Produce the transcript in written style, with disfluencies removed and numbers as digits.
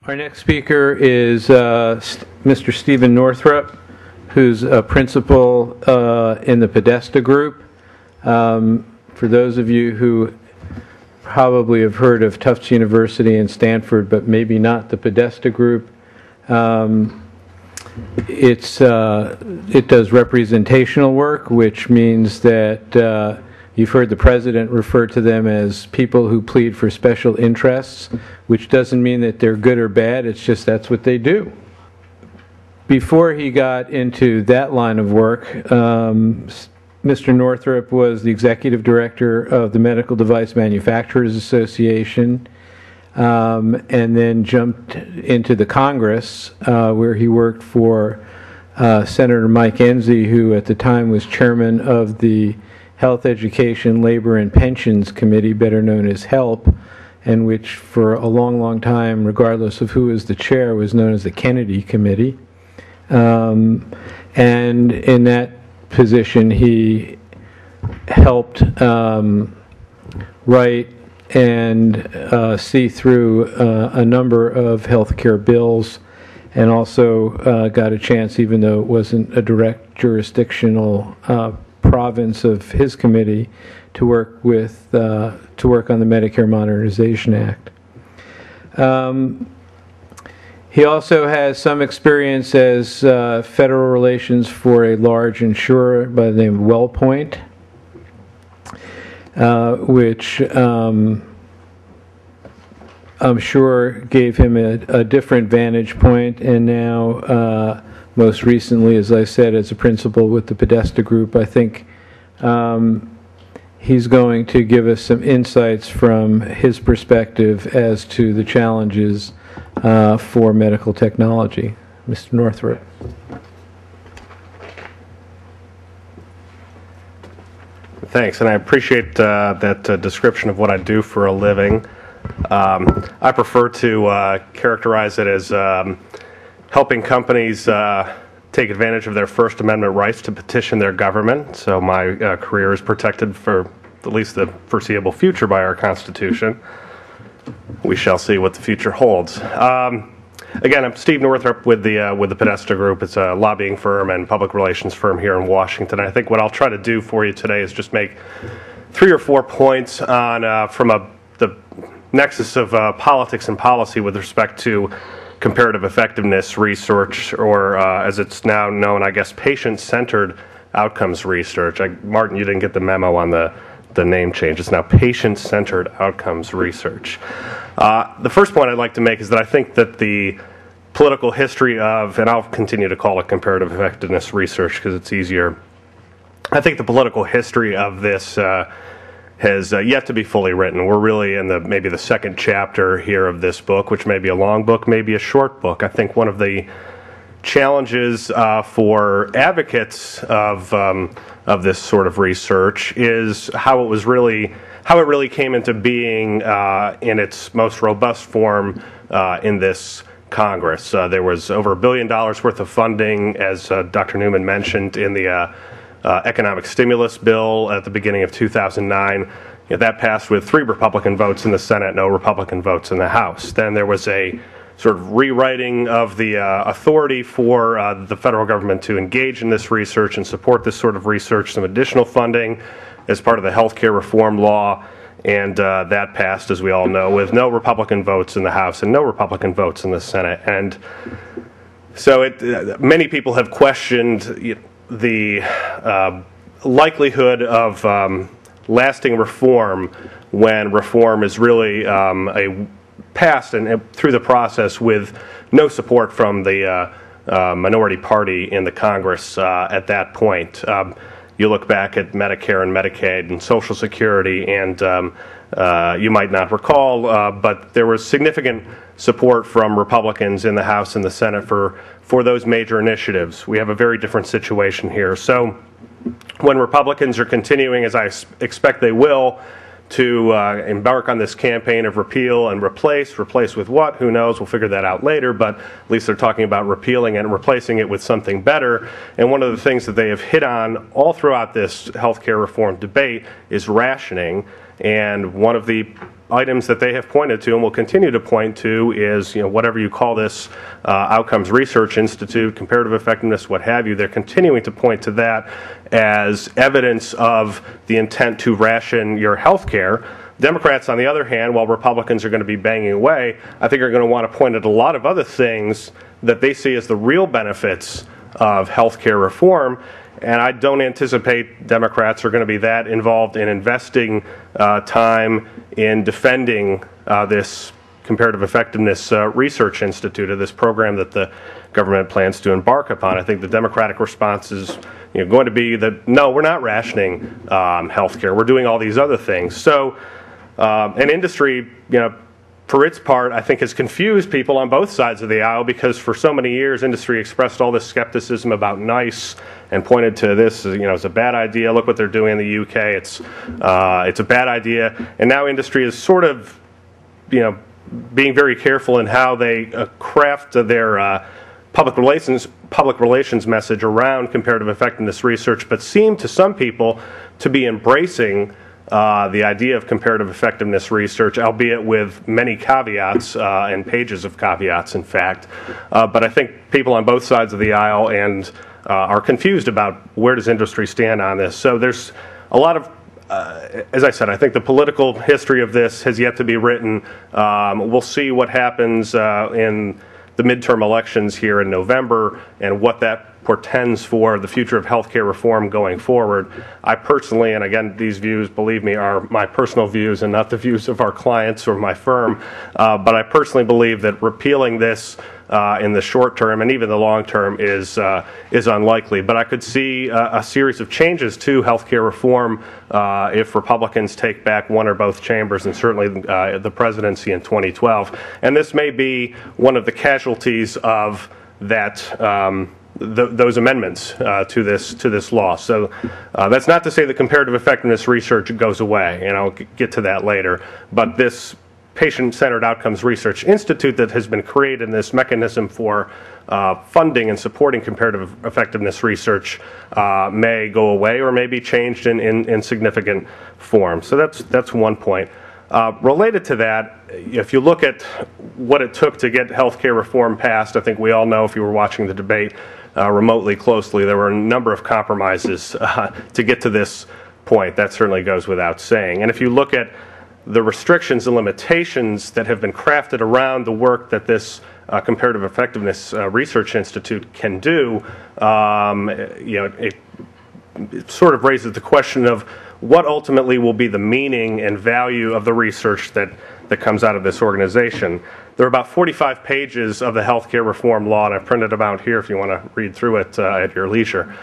Our next speaker is Mr. Stephen Northrup, who's a principal in the Podesta Group. For those of you who probably have heard of Tufts University and Stanford, but maybe not the Podesta Group, it does representational work, which means that you've heard the president refer to them as people who plead for special interests, which doesn't mean that they're good or bad, it's just that's what they do. Before he got into that line of work, Mr. Northrup was the executive director of the Medical Device Manufacturers Association, and then jumped into the Congress, where he worked for Senator Mike Enzi, who at the time was chairman of the Health, Education, Labor, and Pensions Committee, better known as HELP, and which for a long, long time, regardless of who was the chair, was known as the Kennedy Committee. And in that position, he helped write and see through a number of healthcare bills, and also got a chance, even though it wasn't a direct jurisdictional province of his committee, to work on the Medicare Modernization Act. He also has some experience as federal relations for a large insurer by the name of WellPoint, which I'm sure gave him a different vantage point, and now most recently, as I said, as a principal with the Podesta Group, I think he's going to give us some insights from his perspective as to the challenges for medical technology. Mr. Northrup. Thanks, and I appreciate that description of what I do for a living. I prefer to characterize it as helping companies take advantage of their First Amendment rights to petition their government. So my career is protected for at least the foreseeable future by our Constitution. We shall see what the future holds. Again, I'm Steve Northrup with the Podesta Group. It's a lobbying firm and public relations firm here in Washington. I think what I'll try to do for you today is just make 3 or 4 points on from the nexus of politics and policy with respect to comparative effectiveness research, or as it's now known, I guess, patient-centered outcomes research. Martin, you didn't get the memo on the name change. It's now patient-centered outcomes research. The first point I'd like to make is that I think that the political history of, and I'll continue to call it comparative effectiveness research because it's easier, I think the political history of this has yet to be fully written. We're really in maybe the second chapter here of this book, which may be a long book, maybe a short book. I think one of the challenges for advocates of this sort of research is how it really came into being in its most robust form in this Congress. There was over $1 billion worth of funding, as Dr. Newman mentioned, in the economic stimulus bill at the beginning of 2009. That passed with 3 Republican votes in the Senate, no Republican votes in the House. Then there was a sort of rewriting of the authority for the federal government to engage in this research and support this sort of research, some additional funding as part of the health care reform law, and that passed, as we all know, with no Republican votes in the House and no Republican votes in the Senate. And so many people have questioned the likelihood of lasting reform when reform is really passed and through the process with no support from the minority party in the Congress at that point. You look back at Medicare and Medicaid and Social Security, and you might not recall, but there was significant support from Republicans in the House and the Senate for those major initiatives. We have a very different situation here. So when Republicans are continuing, as I expect they will, to embark on this campaign of repeal and replace with what? Who knows? We'll figure that out later, but at least they're talking about repealing and replacing it with something better. And one of the things that they have hit on all throughout this healthcare reform debate is rationing. And one of the items that they have pointed to and will continue to point to is, whatever you call this, Outcomes Research Institute, comparative effectiveness, what have you. They're continuing to point to that as evidence of the intent to ration your health care. Democrats, on the other hand, while Republicans are going to be banging away, I think are going to want to point at a lot of other things that they see as the real benefits of health care reform. And I don't anticipate Democrats are going to be that involved in investing time in defending this Comparative Effectiveness Research Institute, or this program that the government plans to embark upon. I think the Democratic response is going to be that, no, we're not rationing health care. We're doing all these other things. So an industry, for its part, I think has confused people on both sides of the aisle, because for so many years industry expressed all this skepticism about NICE and pointed to this as, as a bad idea. Look what they're doing in the UK. It's a bad idea. And now industry is sort of, being very careful in how they craft their public relations message around comparative effectiveness research, but seem to some people to be embracing the idea of comparative effectiveness research, albeit with many caveats and pages of caveats, in fact. But I think people on both sides of the aisle are confused about where does industry stand on this. So there's a lot of, as I said, I think the political history of this has yet to be written. We'll see what happens in the midterm elections here in November and what that portends for the future of healthcare reform going forward. I personally, and again, these views, believe me, are my personal views and not the views of our clients or my firm, but I personally believe that repealing this in the short term and even the long term is unlikely. But I could see a series of changes to healthcare reform if Republicans take back one or both chambers, and certainly the presidency in 2012. And this may be one of the casualties of that. Those amendments to this law. So that's not to say that comparative effectiveness research goes away, and I'll get to that later. But this Patient-Centered Outcomes Research Institute that has been created in this mechanism for funding and supporting comparative effectiveness research may go away or may be changed in significant form. So that's one point. Related to that, if you look at what it took to get healthcare reform passed, I think we all know, if you were watching the debate remotely closely, there were a number of compromises to get to this point. That certainly goes without saying. And if you look at the restrictions and limitations that have been crafted around the work that this Comparative Effectiveness Research Institute can do, it sort of raises the question of what ultimately will be the meaning and value of the research that comes out of this organization. There are about 45 pages of the healthcare reform law, and I've printed them out here if you want to read through it at your leisure.